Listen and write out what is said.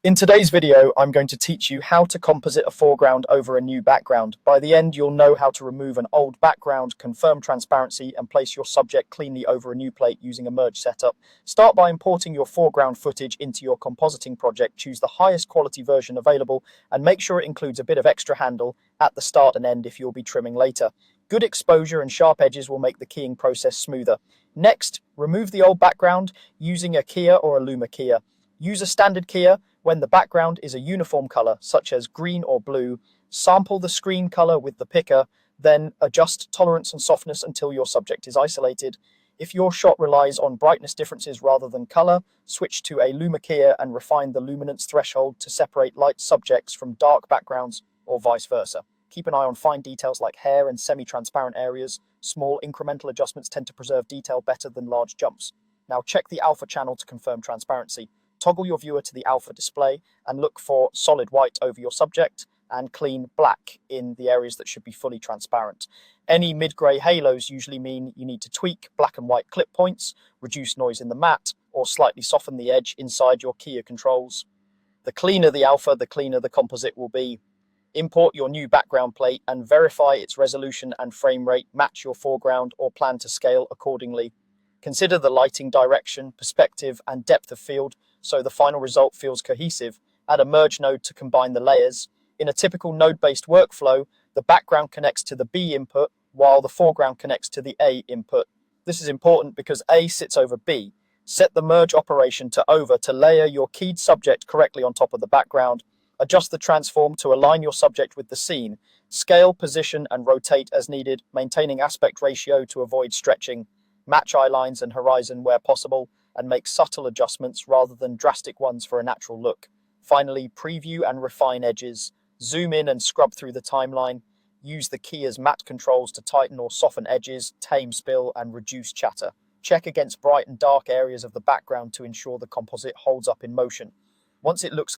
In today's video, I'm going to teach you how to composite a foreground over a new background. By the end, you'll know how to remove an old background, confirm transparency, and place your subject cleanly over a new plate using a merge setup. Start by importing your foreground footage into your compositing project. Choose the highest quality version available, and make sure it includes a bit of extra handle at the start and end if you'll be trimming later. Good exposure and sharp edges will make the keying process smoother. Next, remove the old background using a keyer or a luma keyer. Use a standard keyer when the background is a uniform color, such as green or blue. Sample the screen color with the picker, then adjust tolerance and softness until your subject is isolated. If your shot relies on brightness differences rather than color, switch to a luma keyer and refine the luminance threshold to separate light subjects from dark backgrounds or vice versa. Keep an eye on fine details like hair and semi-transparent areas. Small incremental adjustments tend to preserve detail better than large jumps. Now check the alpha channel to confirm transparency. Toggle your viewer to the alpha display and look for solid white over your subject and clean black in the areas that should be fully transparent. Any mid-gray halos usually mean you need to tweak black and white clip points, reduce noise in the matte, or slightly soften the edge inside your keyer controls. The cleaner the alpha, the cleaner the composite will be. Import your new background plate and verify its resolution and frame rate match your foreground or plan to scale accordingly. Consider the lighting direction, perspective, and depth of field so the final result feels cohesive. Add a merge node to combine the layers. In a typical node-based workflow, the background connects to the B input while the foreground connects to the A input. This is important because A sits over B. Set the merge operation to over to layer your keyed subject correctly on top of the background. Adjust the transform to align your subject with the scene. Scale, position, and rotate as needed, maintaining aspect ratio to avoid stretching. Match eye lines and horizon where possible, and make subtle adjustments rather than drastic ones for a natural look. Finally, preview and refine edges. Zoom in and scrub through the timeline. Use the keyer's matte controls to tighten or soften edges, tame spill, and reduce chatter. Check against bright and dark areas of the background to ensure the composite holds up in motion. Once it looks